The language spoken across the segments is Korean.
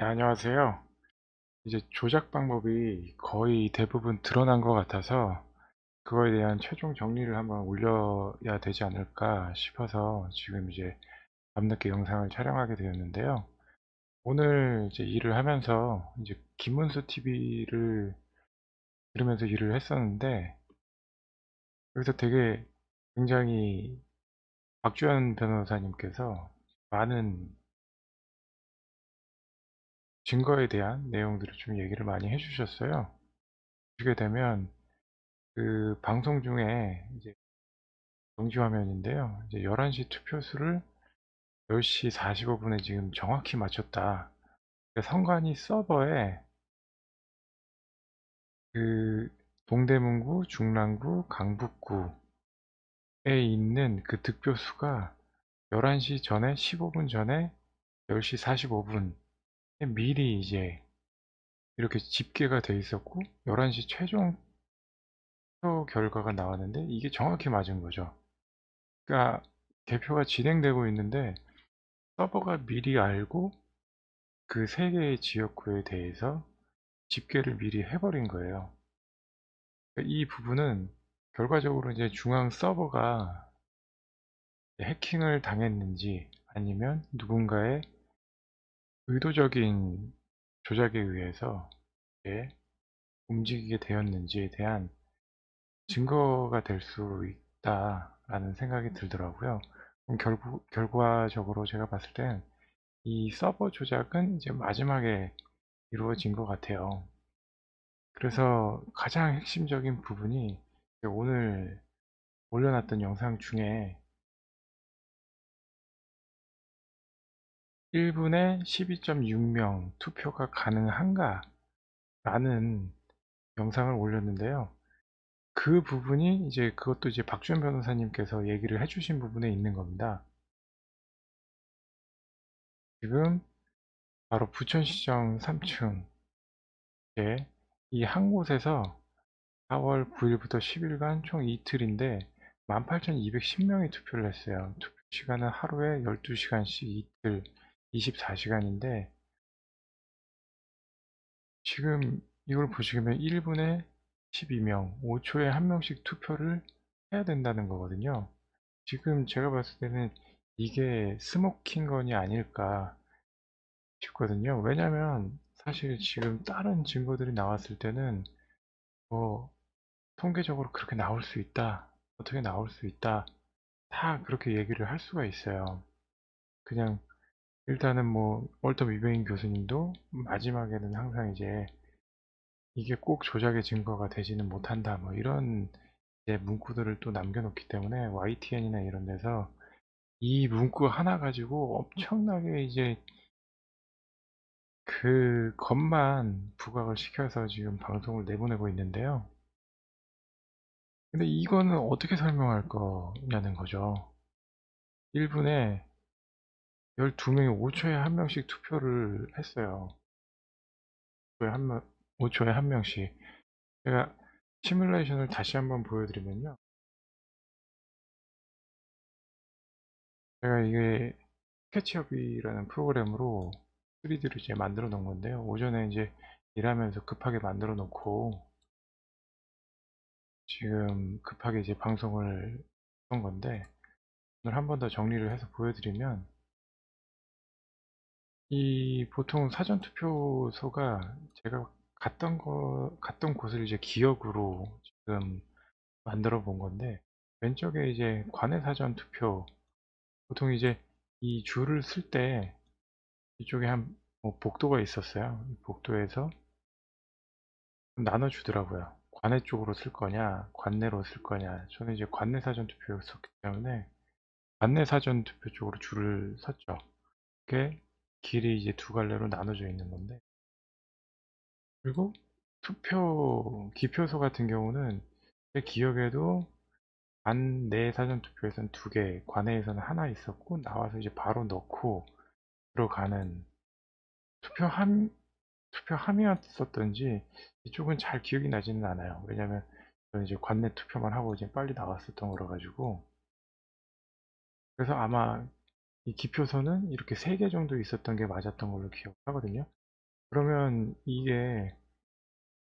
네, 안녕하세요. 이제 조작 방법이 거의 대부분 드러난 것 같아서 그거에 대한 최종 정리를 한번 올려야 되지 않을까 싶어서 지금 이제 밤늦게 영상을 촬영하게 되었는데요. 오늘 이제 일을 하면서 이제 김문수 TV를 들으면서 일을 했었는데 여기서 되게 굉장히 박주현 변호사님께서 많은 증거에 대한 내용들을 좀 얘기를 많이 해주셨어요. 보시게 되면 그 방송 중에 이제 정지 화면인데요. 이제 11시 투표수를 10시 45분에 지금 정확히 맞췄다. 그러니까 선관위 서버에 그 동대문구, 중랑구, 강북구에 있는 그 득표수가 11시 전에 15분 전에 10시 45분에 미리 이제 이렇게 집계가 돼 있었고 11시 최종 표 결과가 나왔는데 이게 정확히 맞은 거죠. 그러니까 개표가 진행되고 있는데 서버가 미리 알고 그 세 개의 지역구에 대해서 집계를 미리 해버린 거예요. 그러니까 이 부분은 결과적으로 이제 중앙 서버가 해킹을 당했는지 아니면 누군가의 의도적인 조작에 의해서 움직이게 되었는지에 대한 증거가 될 수 있다라는 생각이 들더라고요. 그럼 결과적으로 제가 봤을 땐 이 서버 조작은 이제 마지막에 이루어진 것 같아요. 그래서 가장 핵심적인 부분이 오늘 올려놨던 영상 중에 1분에 12.6명 투표가 가능한가 라는 영상을 올렸는데요. 그 부분이 이제 그것도 이제 박주현 변호사님께서 얘기를 해주신 부분에 있는 겁니다. 지금 바로 부천시청 3층에 이 한 곳에서 4월 9일부터 10일간 총 이틀인데 18,210명이 투표를 했어요. 투표 시간은 하루에 12시간씩 이틀 24시간인데 지금 이걸 보시면 1분에 12명, 5초에 한 명씩 투표를 해야 된다는 거거든요. 지금 제가 봤을 때는 이게 스모킹건이 아닐까 싶거든요. 왜냐면 사실 지금 다른 증거들이 나왔을 때는 뭐 통계적으로 그렇게 나올 수 있다, 어떻게 나올 수 있다, 다 그렇게 얘기를 할 수가 있어요. 그냥 일단은 뭐 월터 위베인 교수님도 마지막에는 항상 이제 이게 꼭 조작의 증거가 되지는 못한다 뭐 이런 이제 문구들을 또 남겨놓기 때문에 YTN이나 이런 데서 이 문구 하나 가지고 엄청나게 이제 그 것만 부각을 시켜서 지금 방송을 내보내고 있는데요. 근데 이거는 어떻게 설명할 거냐는 거죠. 1분에 12명이 5초에 한 명씩 투표를 했어요. 5초에 한 명씩. 제가 시뮬레이션을 다시 한번 보여드리면요. 제가 이게 스케치업이라는 프로그램으로 3D로 이제 만들어 놓은 건데요. 오전에 이제 일하면서 급하게 만들어 놓고 지금 급하게 이제 방송을 한 건데 오늘 한 번 더 정리를 해서 보여드리면 이 보통 사전투표소가 제가 갔던 곳을 이제 기억으로 지금 만들어 본 건데 왼쪽에 이제 관내 사전투표 보통 이제 이 줄을 쓸 때 이쪽에 뭐 복도가 있었어요. 이 복도에서 나눠 주더라고요. 관내 쪽으로 쓸 거냐, 관내로 쓸 거냐. 저는 이제 관내 사전 투표였었기 때문에 관내 사전 투표 쪽으로 줄을 섰죠. 그게 길이 이제 두 갈래로 나눠져 있는 건데. 그리고 기표소 같은 경우는 제 기억에도 관내 사전 투표에서는 두 개, 관내에서는 하나 있었고 나와서 이제 바로 넣고 들어가는 투표함 투표함이었었던지 이쪽은 잘 기억이 나지는 않아요. 왜냐면 저는 이제 관내 투표만 하고 이제 빨리 나왔었던 거라 가지고 그래서 아마 이 기표소는 이렇게 3개 정도 있었던 게 맞았던 걸로 기억하거든요. 그러면 이게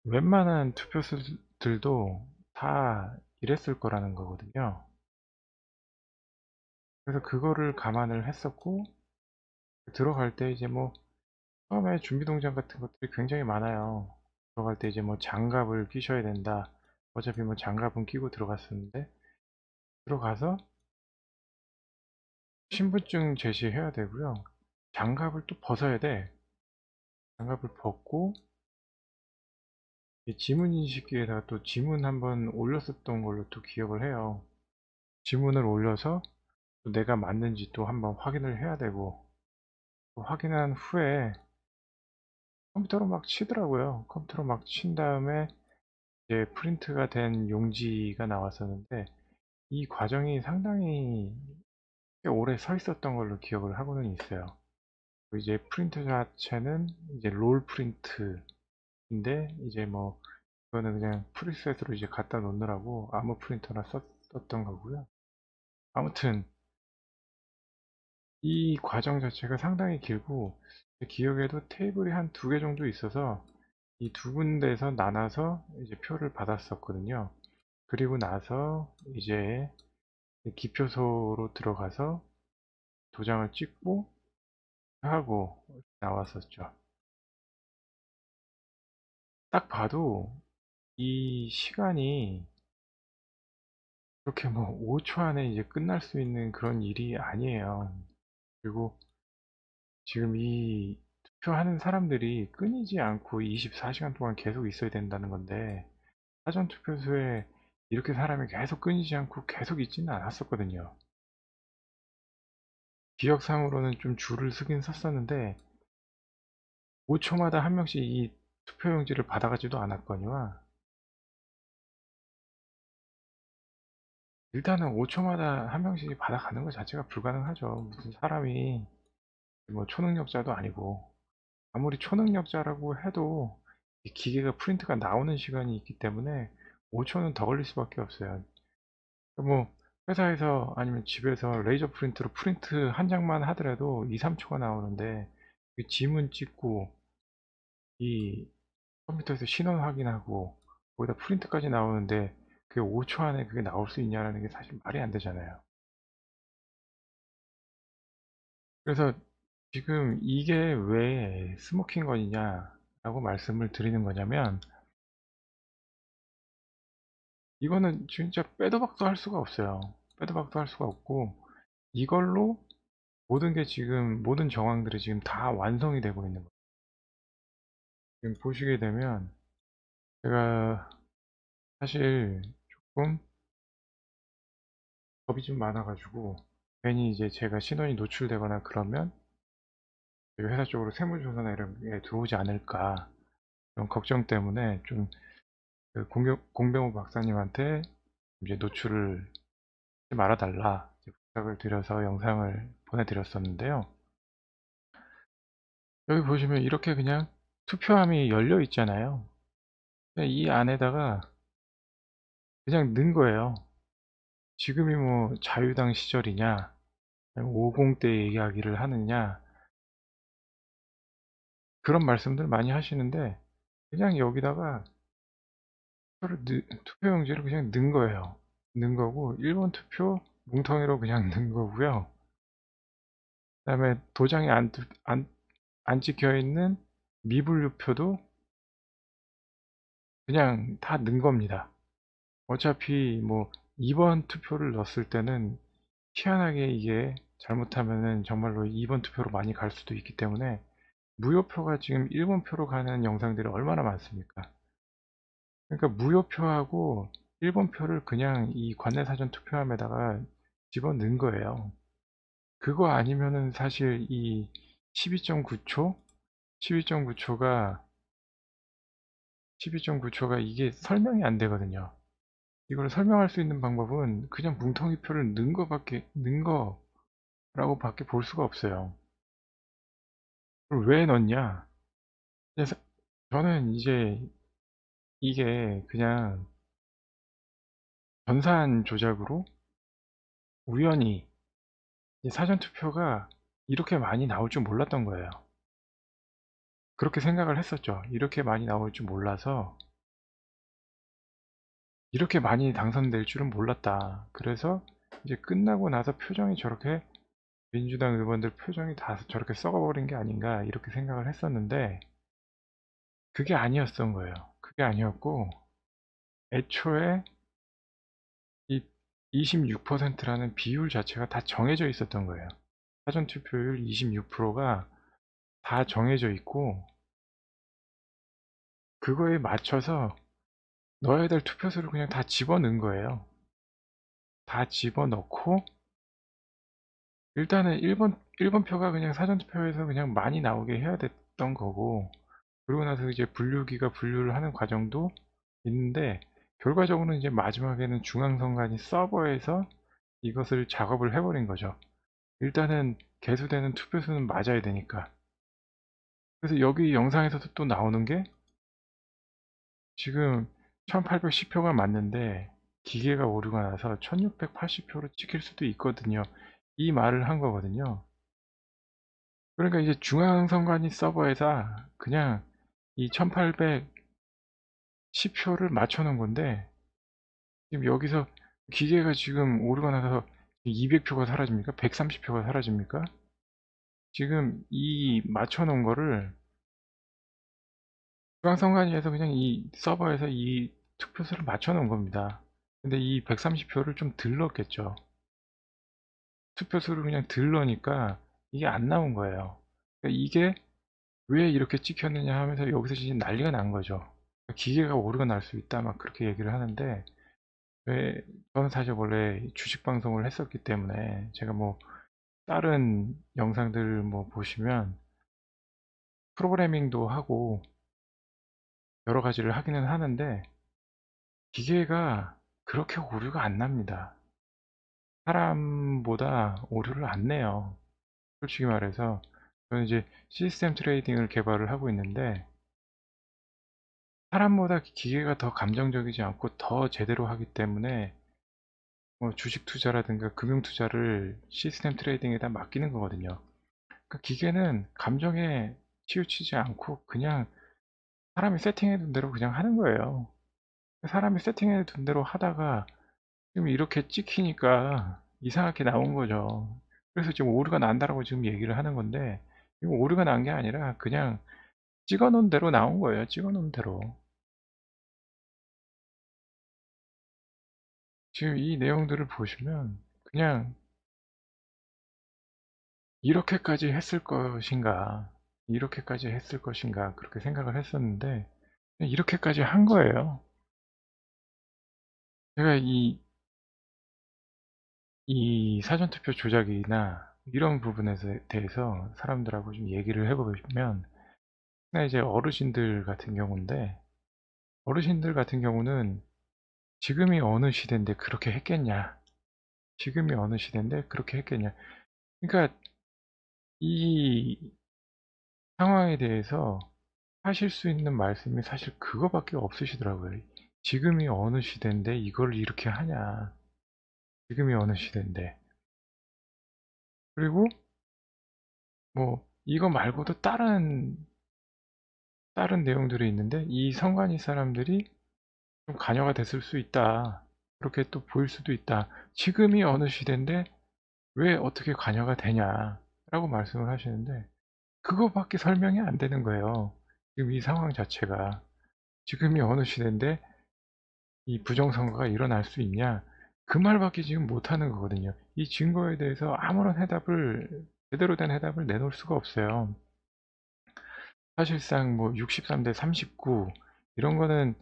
웬만한 투표수들도 다 이랬을 거라는 거거든요. 그래서 그거를 감안을 했었고, 들어갈 때 이제 뭐 처음에 준비 동작 같은 것들이 굉장히 많아요. 들어갈 때 이제 뭐 장갑을 끼셔야 된다. 어차피 뭐 장갑은 끼고 들어갔었는데, 들어가서 신분증 제시해야 되고요. 장갑을 또 벗어야 돼. 장갑을 벗고 이 지문 인식기에다가 또 지문 한번 올렸었던 걸로 또 기억을 해요. 지문을 올려서 또 내가 맞는지 또 한번 확인을 해야 되고, 또 확인한 후에 컴퓨터로 막 치더라고요. 컴퓨터로 막 친 다음에 이제 프린트가 된 용지가 나왔었는데, 이 과정이 상당히 꽤 오래 서 있었던 걸로 기억을 하고는 있어요. 그리고 이제 프린터 자체는 이제 롤 프린트인데, 이제 뭐 이거는 그냥 프리셋으로 이제 갖다 놓느라고 아무 프린터나 썼던 거고요. 아무튼 이 과정 자체가 상당히 길고, 제 기억에도 테이블이 한 2개 정도 있어서 이 2군데에서 나눠서 이제 표를 받았었거든요. 그리고 나서 이제 기표소로 들어가서 도장을 찍고 하고 나왔었죠. 딱 봐도 이 시간이 그렇게 뭐 5초 안에 이제 끝날 수 있는 그런 일이 아니에요. 그리고 지금 이 투표하는 사람들이 끊이지 않고 24시간 동안 계속 있어야 된다는 건데, 사전투표소에 이렇게 사람이 계속 끊이지 않고 계속 있지는 않았었거든요. 기억상으로는 좀 줄을 서긴 섰었는데 5초마다 한 명씩 이 투표용지를 받아가지도 않았거니와, 일단은 5초마다 한 명씩 받아가는 것 자체가 불가능하죠. 무슨 사람이 뭐 초능력자도 아니고, 아무리 초능력자라고 해도 이 기계가 프린트가 나오는 시간이 있기 때문에 5초는 더 걸릴 수밖에 없어요. 뭐 회사에서 아니면 집에서 레이저 프린트로 프린트 한 장만 하더라도 2, 3초가 나오는데, 이 지문 찍고 이 컴퓨터에서 신원 확인하고 거기다 프린트까지 나오는데 그게 5초 안에 그게 나올 수 있냐라는 게 사실 말이 안 되잖아요. 그래서 지금 이게 왜 스모킹건이냐라고 말씀을 드리는 거냐면, 이거는 진짜 빼도 박도 할 수가 없어요. 빼도 박도 할 수가 없고, 이걸로 모든 게 지금 모든 정황들이 지금 다 완성이 되고 있는 거예요. 지금 보시게 되면 제가 사실 조금 겁이 좀 많아 가지고, 괜히 이제 제가 신원이 노출되거나 그러면 회사 쪽으로 세무조사나 이런 게 들어오지 않을까, 그런 걱정 때문에 좀 그 공병호 박사님한테 이제 노출을 하지 말아 달라 부탁을 드려서 영상을 보내드렸었는데요. 여기 보시면 이렇게 그냥 투표함이 열려 있잖아요. 이 안에다가 그냥 넣은 거예요. 지금이 뭐 자유당 시절이냐, 50대 이야기를 하느냐, 그런 말씀들 많이 하시는데, 그냥 여기다가 투표용지를 그냥 넣은 거예요. 넣은 거고, 1번 투표 뭉텅이로 그냥 넣은 거고요. 그 다음에 도장에 안 찍혀 있는 미분류표도 그냥 다 넣은 겁니다. 어차피 뭐 2번 투표를 넣었을 때는 희한하게 이게 잘못하면은 정말로 2번 투표로 많이 갈 수도 있기 때문에, 무효표가 지금 1번 표로 가는 영상들이 얼마나 많습니까? 그러니까 무효표하고 1번 표를 그냥 이 관내사전 투표함에다가 집어넣은 거예요. 그거 아니면은 사실 이 12.9초? 12.9초가 12.9초가 이게 설명이 안 되거든요. 이걸 설명할 수 있는 방법은 그냥 뭉텅이표를 넣은 거라고 밖에 볼 수가 없어요. 그걸 왜 넣냐? 저는 이제 이게 그냥 전산 조작으로 우연히 사전 투표가 이렇게 많이 나올 줄 몰랐던 거예요. 그렇게 생각을 했었죠. 이렇게 많이 나올 줄 몰라서 '이렇게 많이 당선될 줄은 몰랐다.' 그래서 이제 끝나고 나서 표정이 저렇게, 민주당 의원들 표정이 다 저렇게 썩어버린 게 아닌가 이렇게 생각을 했었는데, 그게 아니었던 거예요. 그게 아니었고, 애초에 이 26%라는 비율 자체가 다 정해져 있었던 거예요. 사전투표율 26%가 다 정해져 있고, 그거에 맞춰서 넣어야 될 투표수를 그냥 다 집어넣은 거예요. 다 집어넣고, 일단은 1번 표가 그냥 사전투표에서 그냥 많이 나오게 해야 됐던 거고, 그러고 나서 이제 분류기가 분류를 하는 과정도 있는데, 결과적으로는 이제 마지막에는 중앙선관위 서버에서 이것을 작업을 해버린 거죠. 일단은 개수되는 투표수는 맞아야 되니까. 그래서 여기 영상에서도 또 나오는 게, 지금 1810표가 맞는데 기계가 오류가 나서 1680표로 찍힐 수도 있거든요. 이 말을 한 거거든요. 그러니까 이제 중앙선관위 서버에서 그냥 이 1810표를 맞춰 놓은 건데, 지금 여기서 기계가 지금 오류가 나서 200표가 사라집니까? 130표가 사라집니까? 지금 이 맞춰 놓은 거를 중앙선관위에서 그냥 이 서버에서 이 투표수를 맞춰 놓은 겁니다. 근데 이 130표를 좀 덜 넣었겠죠. 투표수를 그냥 덜 넣으니까 이게 안 나온 거예요. 그러니까 이게 왜 이렇게 찍혔느냐 하면서 여기서 지금 난리가 난 거죠. 기계가 오류가 날 수 있다 막 그렇게 얘기를 하는데, 왜, 저는 사실 원래 주식 방송을 했었기 때문에 제가 뭐 다른 영상들 뭐 보시면 프로그래밍도 하고 여러 가지를 하기는 하는데, 기계가 그렇게 오류가 안 납니다. 사람보다 오류를 안 내요. 솔직히 말해서 저는 이제 시스템 트레이딩을 개발을 하고 있는데, 사람보다 기계가 더 감정적이지 않고 더 제대로 하기 때문에 뭐 주식 투자라든가 금융 투자를 시스템 트레이딩에다 맡기는 거거든요. 그러니까 기계는 감정에 치우치지 않고 그냥 사람이 세팅해 둔 대로 그냥 하는 거예요. 사람이 세팅해 둔 대로 하다가 지금 이렇게 찍히니까 이상하게 나온 거죠. 그래서 지금 오류가 난다라고 지금 얘기를 하는 건데, 이거 오류가 난 게 아니라 그냥 찍어 놓은 대로 나온 거예요. 찍어 놓은 대로. 지금 이 내용들을 보시면 그냥 '이렇게까지 했을 것인가. 이렇게까지 했을 것인가.' 그렇게 생각을 했었는데, 그냥 이렇게까지 한 거예요. 제가 이 사전투표 조작이나 이런 부분에 대해서 사람들하고 좀 얘기를 해 보면, 특히나 이제 어르신들 같은 경우인데, 어르신들 같은 경우는 '지금이 어느 시대인데 그렇게 했겠냐. 지금이 어느 시대인데 그렇게 했겠냐.' 그러니까 이 상황에 대해서 하실 수 있는 말씀이 사실 그거밖에 없으시더라고요. 지금이 어느 시대인데 이걸 이렇게 하냐. 지금이 어느 시대인데. 그리고 뭐 이거 말고도 다른 내용들이 있는데, 이 선관위 사람들이 좀 관여가 됐을 수 있다. 그렇게 또 보일 수도 있다. 지금이 어느 시대인데 왜 어떻게 관여가 되냐. 라고 말씀을 하시는데, 그거밖에 설명이 안 되는 거예요. 지금 이 상황 자체가. 지금이 어느 시대인데 이 부정선거가 일어날 수 있냐. 그 말밖에 지금 못하는 거거든요. 이 증거에 대해서 아무런 제대로 된 해답을 내놓을 수가 없어요. 사실상 뭐 63대 39 이런 거는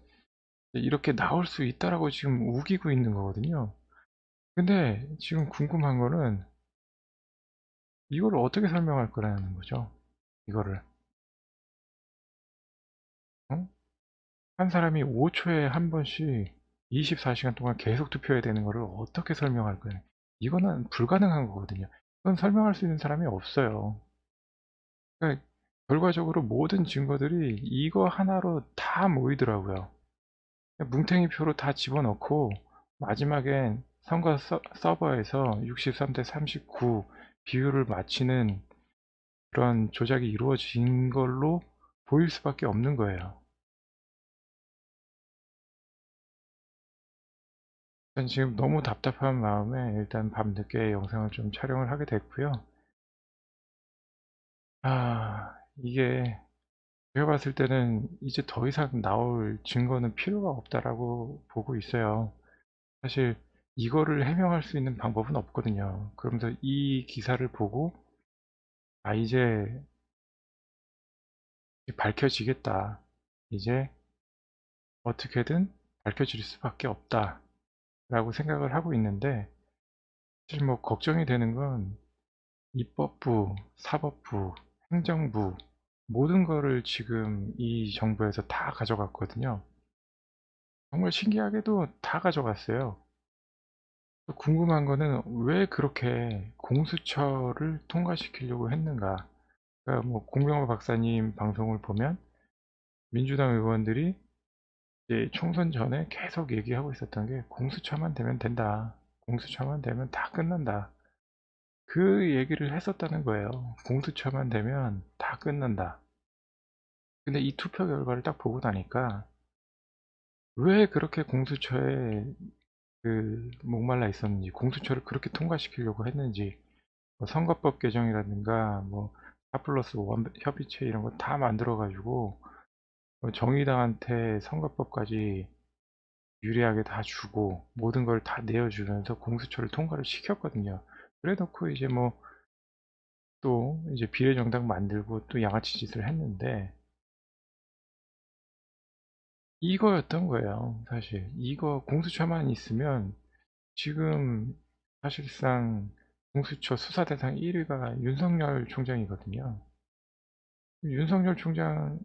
이렇게 나올 수 있다라고 지금 우기고 있는 거거든요. 근데 지금 궁금한 거는 이거를 어떻게 설명할 거라는 거죠. 이거를. 어? 한 사람이 5초에 한 번씩 24시간 동안 계속 투표해야 되는 거를 어떻게 설명할 거예요. 이거는 불가능한 거거든요. 이건 설명할 수 있는 사람이 없어요. 그러니까 결과적으로 모든 증거들이 이거 하나로 다 모이더라고요. 뭉탱이 표로 다 집어넣고 마지막엔 선거 서버에서 63대 39 비율을 맞추는 그런 조작이 이루어진 걸로 보일 수밖에 없는 거예요. 일단 지금 너무 답답한 마음에 일단 밤늦게 영상을 좀 촬영을 하게 됐고요. 이게 제가 봤을 때는 이제 더 이상 나올 증거는 필요가 없다라고 보고 있어요. 사실 이거를 해명할 수 있는 방법은 없거든요. 그러면서 이 기사를 보고 이제 밝혀지겠다. 이제 어떻게든 밝혀질 수밖에 없다라고 생각을 하고 있는데, 사실 뭐 걱정이 되는 건 입법부, 사법부, 행정부 모든 거를 지금 이 정부에서 다 가져갔거든요. 정말 신기하게도 다 가져갔어요. 또 궁금한 거는 왜 그렇게 공수처를 통과시키려고 했는가. 그러니까 뭐 공병호 박사님 방송을 보면 민주당 의원들이 이제 총선 전에 계속 얘기하고 있었던 게 공수처만 되면 된다. 공수처만 되면 다 끝난다. 그 얘기를 했었다는 거예요. 공수처만 되면 다 끝난다. 근데 이 투표 결과를 딱 보고 나니까 왜 그렇게 공수처에 목말라 있었는지, 공수처를 그렇게 통과시키려고 했는지, 뭐 선거법 개정이라든가 뭐 4+1 협의체 이런 거 다 만들어 가지고 정의당한테 선거법까지 유리하게 다 주고 모든 걸 다 내어주면서 공수처를 통과를 시켰거든요. 그래 놓고 이제 뭐 또 이제 비례정당 만들고 또 양아치 짓을 했는데 이거였던 거예요. 사실 이거 공수처만 있으면 지금 사실상 공수처 수사 대상 1위가 윤석열 총장이거든요. 윤석열 총장과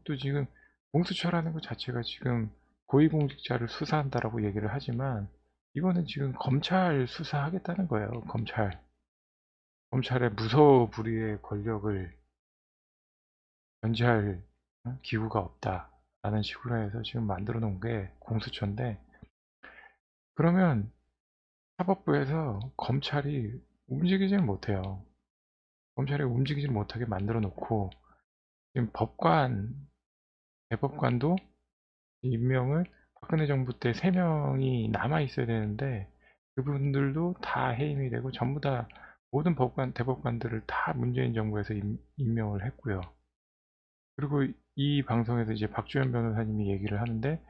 또 지금 공수처라는 것 자체가 지금 고위공직자를 수사한다라고 얘기를 하지만 이거는 지금 검찰 수사하겠다는 거예요. 검찰의 무소불위의 권력을 견제할 기구가 없다라는 식으로 해서 지금 만들어 놓은 게 공수처인데, 그러면 사법부에서 검찰이 움직이질 못해요. 검찰이 움직이질 못하게 만들어 놓고 지금 대법관도 임명을 박근혜 정부 때 3명이 남아 있어야 되는데 그분들도 다 해임이 되고 전부 다 모든 대법관들을 다 문재인 정부에서 임명을 했고요. 그리고 이 방송에서 이제 박주현 변호사님이 얘기를 하는데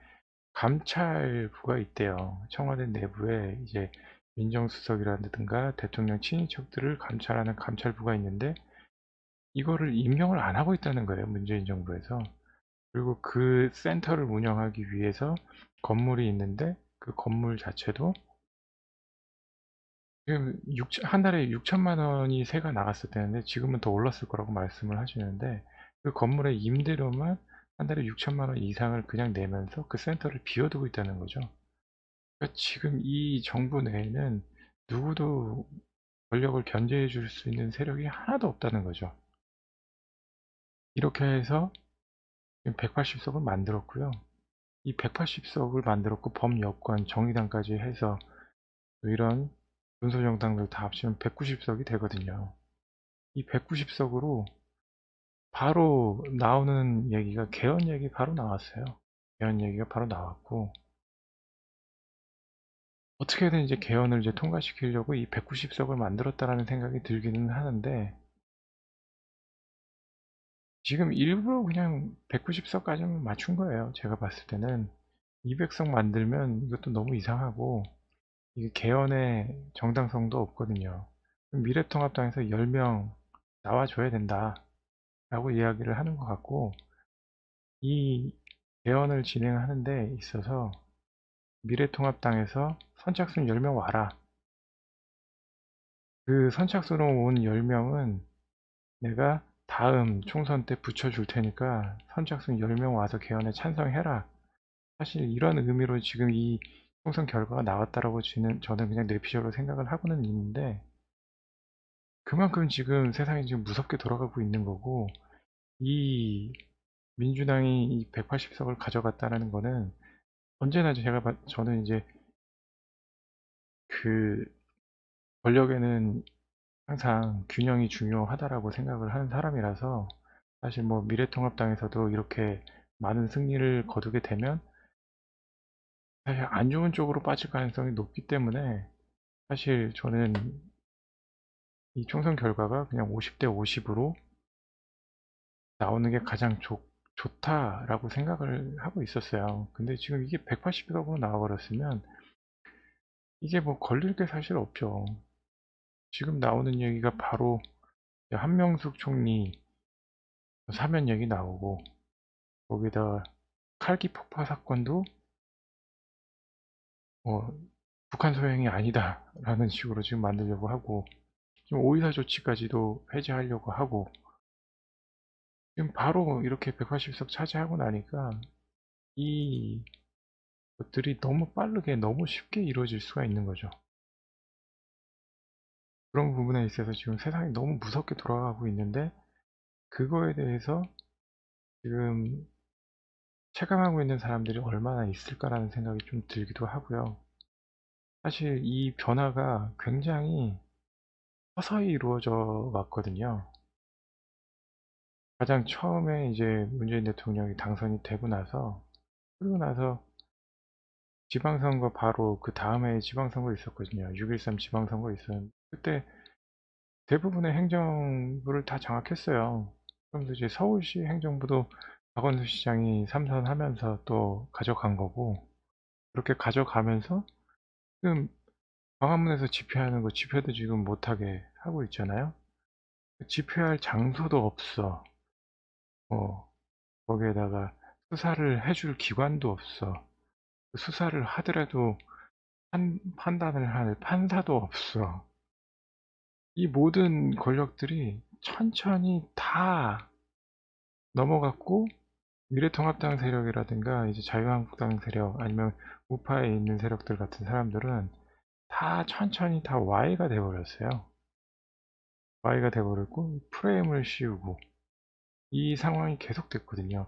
감찰부가 있대요. 청와대 내부에 이제 민정수석이라든가 대통령 친인척들을 감찰하는 감찰부가 있는데 이거를 임명을 안 하고 있다는 거예요. 문재인 정부에서. 그리고 그 센터를 운영하기 위해서 건물이 있는데 그 건물 자체도 지금 한 달에 6천만 원이 세가 나갔었다는데 지금은 더 올랐을 거라고 말씀을 하시는데 그 건물의 임대료만 한 달에 6천만 원 이상을 그냥 내면서 그 센터를 비워두고 있다는 거죠. 그러니까 지금 이 정부 내에는 누구도 권력을 견제해 줄 수 있는 세력이 하나도 없다는 거죠. 이렇게 해서 180석을 만들었고요. 이 180석을 만들었고 범여권 정의당까지 해서 이런 군소정당들 다 합치면 190석이 되거든요. 이 190석으로 바로 나오는 얘기가 개헌 얘기 바로 나왔어요. 개헌 얘기가 바로 나왔고 어떻게든 이제 개헌을 이제 통과시키려고 이 190석을 만들었다라는 생각이 들기는 하는데 지금 일부러 그냥 190석까지만 맞춘 거예요. 제가 봤을 때는 200석 만들면 이것도 너무 이상하고 이게 개헌의 정당성도 없거든요. 미래통합당에서 10명 나와줘야 된다 라고 이야기를 하는 것 같고 이 개헌을 진행하는 데 있어서 미래통합당에서 선착순 10명 와라. 그 선착순으로 온 10명은 내가 다음 총선 때 붙여줄 테니까 선착순 10명 와서 개헌에 찬성해라. 사실 이런 의미로 지금 이 총선 결과가 나왔다라고 저는 그냥 뇌피셜로 생각을 하고는 있는데 그만큼 지금 세상이 지금 무섭게 돌아가고 있는 거고 이 민주당이 이 180석을 가져갔다는 거는 언제나 저는 이제 그 권력에는 항상 균형이 중요하다라고 생각을 하는 사람이라서 사실 뭐 미래통합당에서도 이렇게 많은 승리를 거두게 되면 사실 안 좋은 쪽으로 빠질 가능성이 높기 때문에 사실 저는 이 총선 결과가 그냥 50대 50으로 나오는 게 가장 좋다라고 생각을 하고 있었어요. 근데 지금 이게 180석으로 나와버렸으면 이게 뭐 걸릴 게 사실 없죠. 지금 나오는 얘기가 바로 한명숙 총리 사면 얘기 나오고, 거기다 칼기 폭파 사건도 뭐 북한 소행이 아니다라는 식으로 지금 만들려고 하고, 지금 오이사 조치까지도 해제하려고 하고, 지금 바로 이렇게 180석 차지하고 나니까 이 것들이 너무 빠르게 너무 쉽게 이루어질 수가 있는 거죠. 그런 부분에 있어서 지금 세상이 너무 무섭게 돌아가고 있는데, 그거에 대해서 지금 체감하고 있는 사람들이 얼마나 있을까라는 생각이 좀 들기도 하고요. 사실 이 변화가 굉장히 서서히 이루어져 왔거든요. 가장 처음에 이제 문재인 대통령이 당선이 되고 나서, 그리고 나서 지방선거 바로 그 다음에 지방선거 있었거든요. 6.13 지방선거 있었는데 그때 대부분의 행정부를 다 장악했어요. 그러면서 이제 서울시 행정부도 박원순 시장이 삼선하면서 또 가져간 거고, 그렇게 가져가면서 지금 광화문에서 집회하는 거 집회도 지금 못하게 하고 있잖아요. 집회할 장소도 없어. 거기에다가 수사를 해줄 기관도 없어. 수사를 하더라도 판단을 할 판사도 없어. 이 모든 권력들이 천천히 다 넘어갔고, 미래통합당 세력이라든가 이제 자유한국당 세력 아니면 우파에 있는 세력들 같은 사람들은 다 천천히 다 Y가 돼버렸어요. Y가 돼버렸고 프레임을 씌우고 이 상황이 계속됐거든요.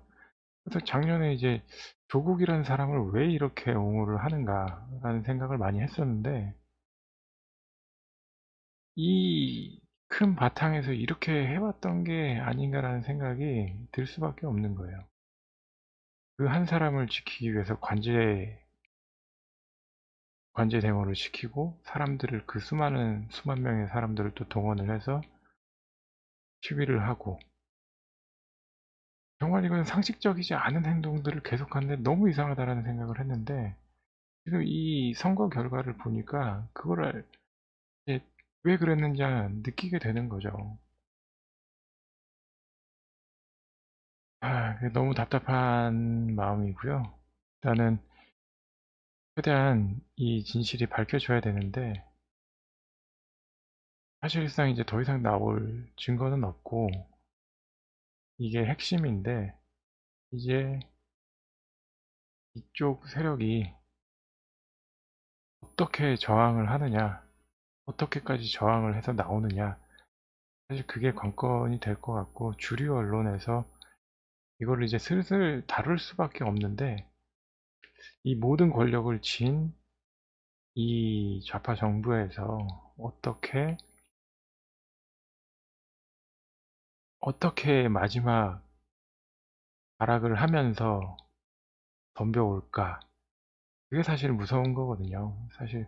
그래서 작년에 이제 조국이라는 사람을 왜 이렇게 옹호를 하는가라는 생각을 많이 했었는데, 이 큰 바탕에서 이렇게 해왔던 게 아닌가라는 생각이 들 수밖에 없는 거예요. 그 한 사람을 지키기 위해서 관제 데모를 시키고 사람들을 그 수만 명의 사람들을 또 동원을 해서 시위를 하고, 정말 이건 상식적이지 않은 행동들을 계속하는데 너무 이상하다라는 생각을 했는데, 지금 이 선거 결과를 보니까 그거를 이제 왜 그랬는지 느끼게 되는 거죠. 그게 너무 답답한 마음이고요. 일단은 최대한 이 진실이 밝혀져야 되는데, 사실상 이제 더 이상 나올 증거는 없고, 이게 핵심인데, 이제 이쪽 세력이 어떻게 저항을 하느냐, 어떻게까지 저항을 해서 나오느냐, 사실 그게 관건이 될 것 같고, 주류 언론에서 이거를 이제 슬슬 다룰 수밖에 없는데, 이 모든 권력을 쥔 이 좌파 정부에서 어떻게 마지막 발악을 하면서 덤벼올까? 그게 사실 무서운 거거든요. 사실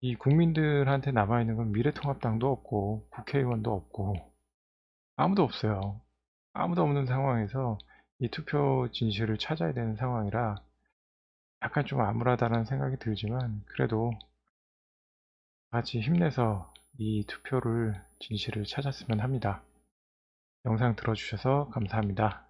이 국민들한테 남아있는 건 미래통합당도 없고 국회의원도 없고 아무도 없어요. 아무도 없는 상황에서 이 투표 진실을 찾아야 되는 상황이라 약간 좀 암울하다는 생각이 들지만, 그래도 같이 힘내서 이 투표를 진실을 찾았으면 합니다. 영상 들어주셔서 감사합니다.